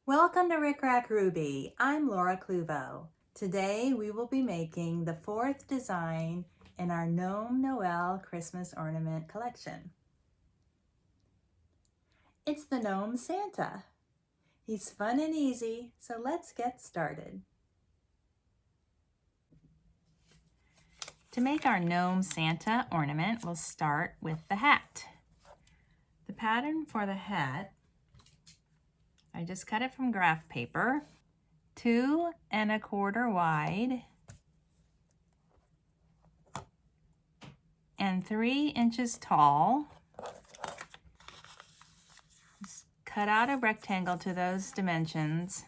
Welcome to Rick Rack Ruby. I'm Laura Cluvo. Today we will be making the fourth design in our Gnome Noel Christmas Ornament collection. It's the Gnome Santa. He's fun and easy, so let's get started. To make our Gnome Santa ornament, we'll start with the hat. The pattern for the hat, I just cut it from graph paper, 2 1/4 wide and 3 inches tall. Just cut out a rectangle to those dimensions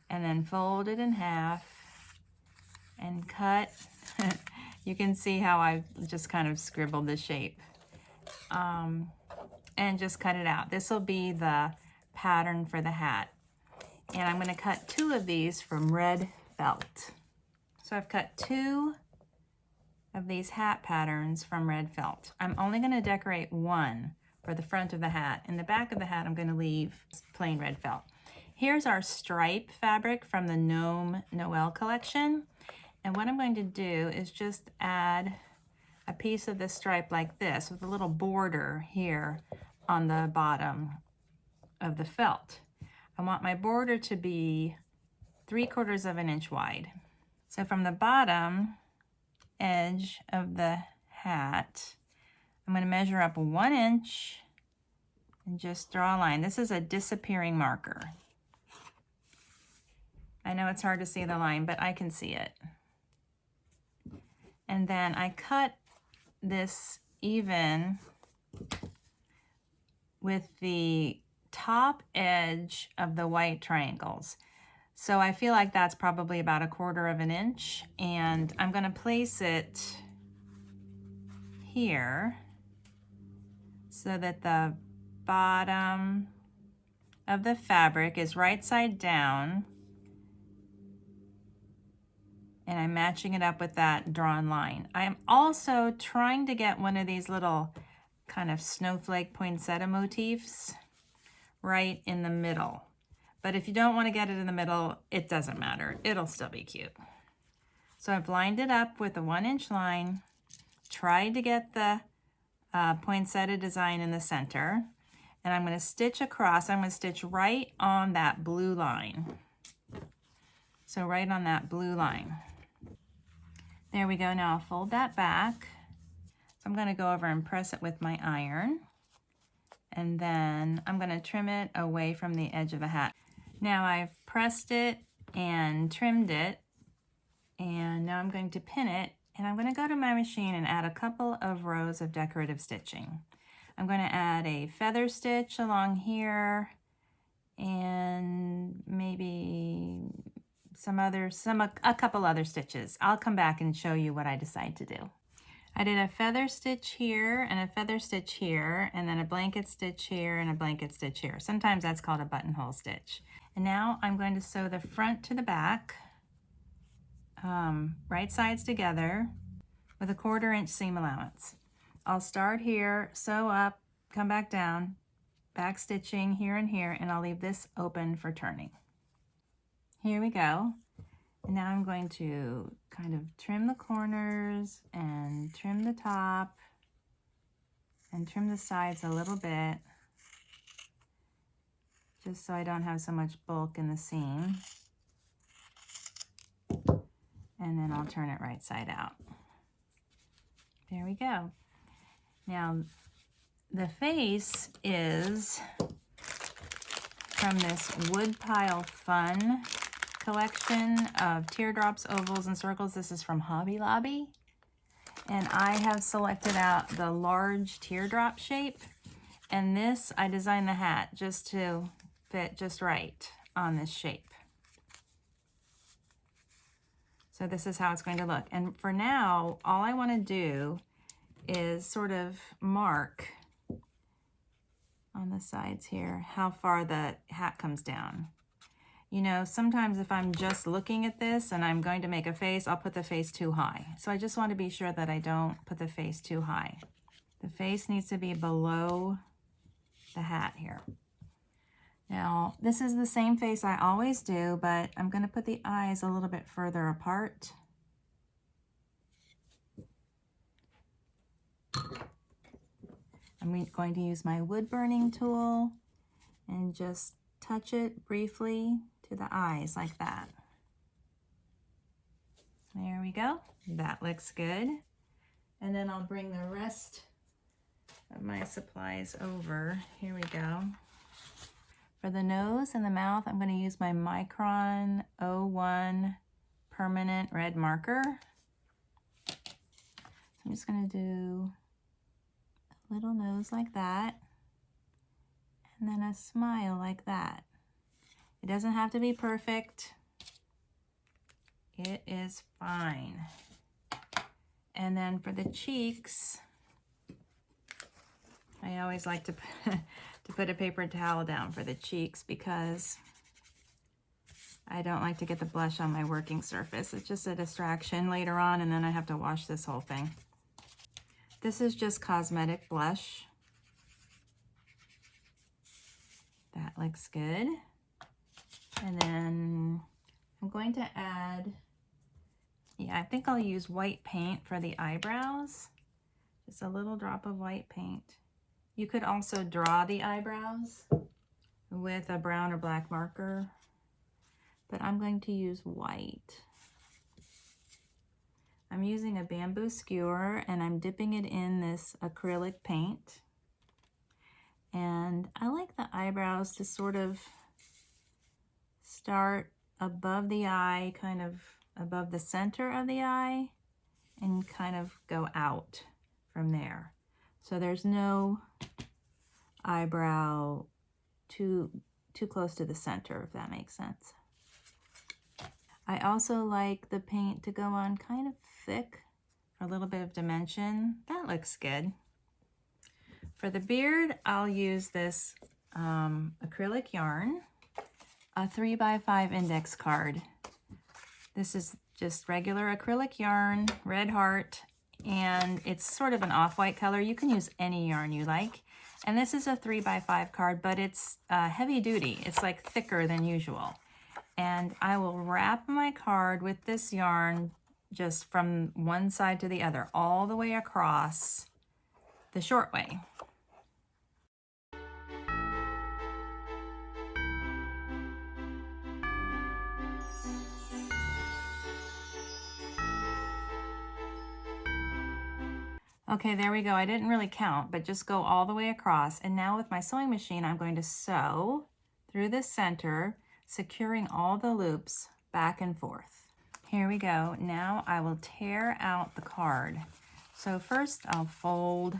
and then fold it in half and cut. You can see how I just kind of scribbled the shape and just cut it out. This will be the pattern for the hat. And I'm going to cut 2 of these from red felt. So I've cut 2 of these hat patterns from red felt. I'm only going to decorate 1 for the front of the hat. In the back of the hat, I'm going to leave plain red felt. Here's our stripe fabric from the Gnome Noel Collection. And what I'm going to do is just add a piece of this stripe like this with a little border here on the bottom of the felt. I want my border to be 3/4 of an inch wide. So from the bottom edge of the hat, I'm going to measure up 1 inch and just draw a line. This is a disappearing marker. I know it's hard to see the line, but I can see it. And then I cut this even with the top edge of the white triangles. So I feel like that's probably about 1/4 of an inch, and I'm going to place it here so that the bottom of the fabric is right side down, and I'm matching it up with that drawn line. I am also trying to get one of these little kind of snowflake poinsettia motifs right in the middle. But if you don't want to get it in the middle, it doesn't matter. It'll still be cute. So I've lined it up with a 1 inch line, tried to get the poinsettia design in the center, and I'm going to stitch across. I'm going to stitch right on that blue line. So right on that blue line. There we go. Now I'll fold that back. So I'm going to go over and press it with my iron. And then I'm going to trim it away from the edge of the hat. Now I've pressed it and trimmed it. And now I'm going to pin it. And I'm going to go to my machine and add a couple of rows of decorative stitching. I'm going to add a feather stitch along here and maybe a couple other stitches. I'll come back and show you what I decide to do. I did a feather stitch here and a feather stitch here, and then a blanket stitch here and a blanket stitch here. Sometimes that's called a buttonhole stitch. And now I'm going to sew the front to the back, right sides together with a 1/4 inch seam allowance. I'll start here, sew up, come back down, back stitching here and here, and I'll leave this open for turning. Here we go. And now I'm going to kind of trim the corners and trim the top and trim the sides a little bit, just so I don't have so much bulk in the seam. And then I'll turn it right side out. There we go. Now the face is from this Woodpile Fun collection of teardrops, ovals, and circles. This is from Hobby Lobby. And I have selected out the large teardrop shape. And this, I designed the hat just to fit just right on this shape. So this is how it's going to look. And for now, all I want to do is sort of mark on the sides here how far the hat comes down. You know, sometimes if I'm just looking at this and I'm going to make a face, I'll put the face too high. So I just want to be sure that I don't put the face too high. The face needs to be below the hat here. Now Now, this is the same face I always do, but I'm going to put the eyes a little bit further apart. I'm going to use my wood burning tool and just touch it briefly to the eyes like that. There we go. That looks good. And then I'll bring the rest of my supplies over. Here we go. For the nose and the mouth, I'm going to use my Micron 01 permanent red marker. So I'm just going to do a little nose like that, and then a smile like that. It doesn't have to be perfect. It is fine. And then for the cheeks, I always like to put a paper towel down for the cheeks because I don't like to get the blush on my working surface. It's just a distraction later on, and then I have to wash this whole thing. This is just Cosmetic blush. That looks good. And then I'm going to add, I think I'll use white paint for the eyebrows. Just a little drop of white paint. You could also draw the eyebrows with a brown or black marker, but I'm going to use white. I'm using a bamboo skewer and I'm dipping it in this acrylic paint. And I like the eyebrows to sort of start above the eye, kind of above the center of the eye, and kind of go out from there. So there's no eyebrow too close to the center, if that makes sense. I also like the paint to go on kind of thick for a little bit of dimension. That looks good. For the beard, I'll use this acrylic yarn, a 3x5 index card. This is just regular acrylic yarn, red heart, and it's sort of an off-white color. You can use any yarn you like. And this is a 3x5 card, but it's heavy duty. It's like thicker than usual. And I will wrap my card with this yarn just from one side to the other, all the way across the short way. Okay, there we go. I didn't really count, but just go all the way across. And now with my sewing machine, I'm going to sew through the center, securing all the loops back and forth. Here we go. Now I will tear out the card. So first I'll fold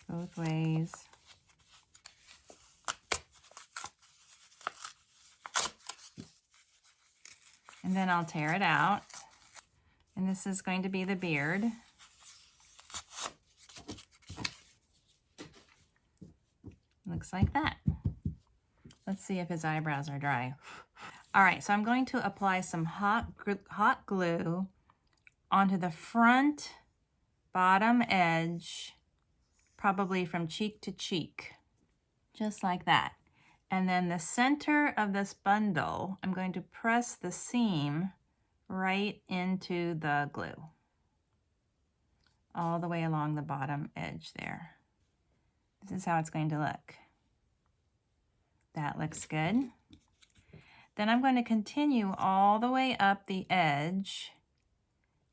both ways. And then I'll tear it out. And this is going to be the beard. Looks like that. Let's see if his eyebrows are dry. All right, so I'm going to apply some hot glue onto the front bottom edge, probably from cheek to cheek, just like that. And then the center of this bundle, I'm going to press the seam right into the glue, all the way along the bottom edge there. This is how it's going to look. That looks good. Then I'm going to continue all the way up the edge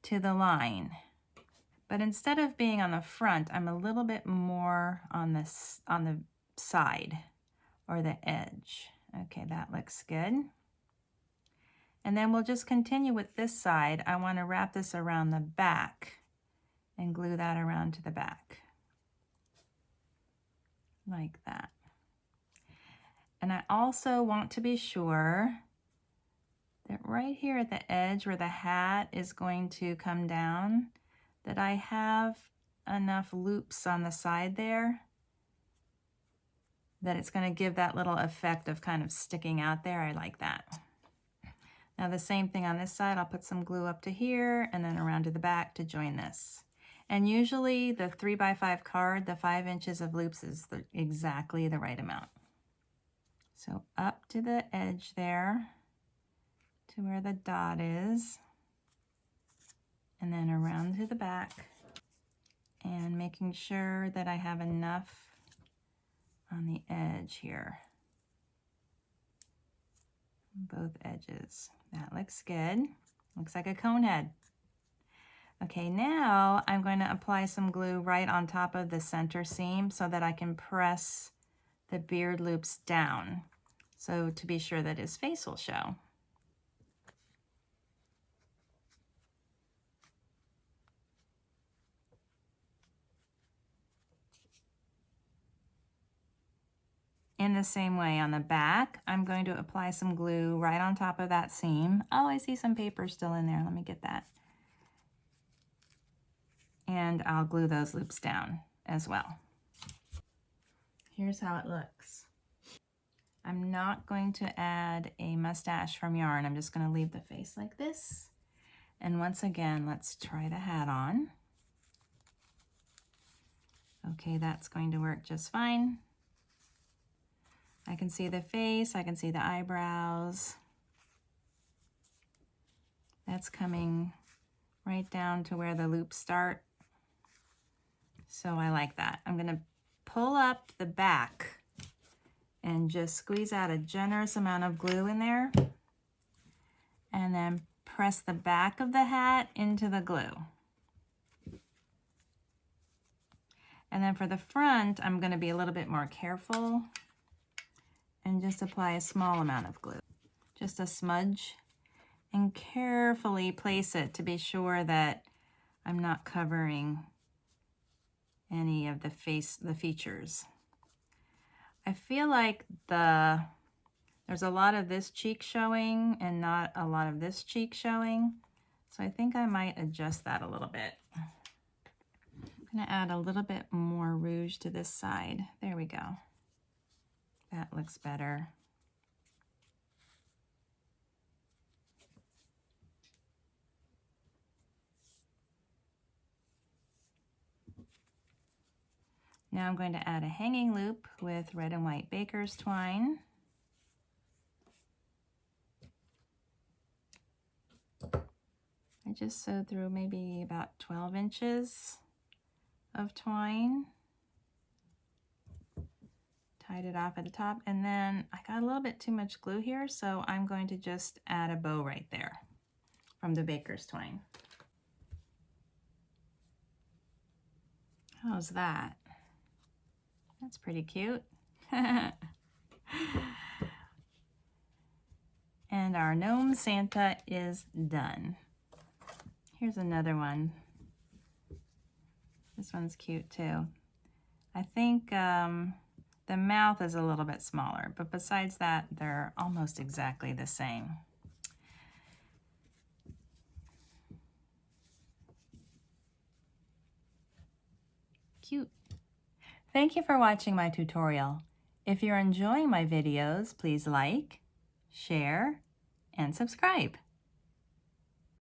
to the line. But instead of being on the front, I'm a little bit more on the side or the edge. Okay, that looks good. And then we'll just continue with this side. I want to wrap this around the back and glue that around to the back. Like that. And I also want to be sure that right here at the edge where the hat is going to come down, that I have enough loops on the side there that it's going to give that little effect of kind of sticking out there. I like that. Now the same thing on this side, I'll put some glue up to here and then around to the back to join this. And usually the 3x5 card, the 5 inches of loops is exactly the right amount. So up to the edge there, to where the dot is, and then around to the back, and making sure that I have enough on the edge here. Both edges. That looks good. Looks like a cone head. Okay, now I'm going to apply some glue right on top of the center seam so that I can press the beard loops down, so to be sure that his face will show. In the same way on the back, I'm going to apply some glue right on top of that seam. Oh, I see some paper still in there. Let me get that. And I'll glue those loops down as well. Here's how it looks. I'm not going to add a mustache from yarn. I'm just going to leave the face like this. And once again, let's try the hat on. Okay, that's going to work just fine. I can see the face, I can see the eyebrows. That's coming right down to where the loops start. So I like that. I'm going to pull up the back and just squeeze out a generous amount of glue in there, and then press the back of the hat into the glue. And then for the front, I'm going to be a little bit more careful and just apply a small amount of glue, just a smudge, and carefully place it to be sure that I'm not covering any of the features. I feel like there's a lot of this cheek showing and not a lot of this cheek showing, so I think I might adjust that a little bit. I'm going to add a little bit more rouge to this side. There we go. That looks better. Now I'm going to add a hanging loop with red and white baker's twine. I just sewed through maybe about 12 inches of twine. Tied it off at the top, and then I got a little bit too much glue here, so I'm going to just add a bow right there from the baker's twine. How's that? That's pretty cute. And our gnome Santa is done. Here's another one. This one's cute too. I think the mouth is a little bit smaller, but besides that, they're almost exactly the same. Cute. Thank you for watching my tutorial. If you're enjoying my videos, please like, share, and subscribe.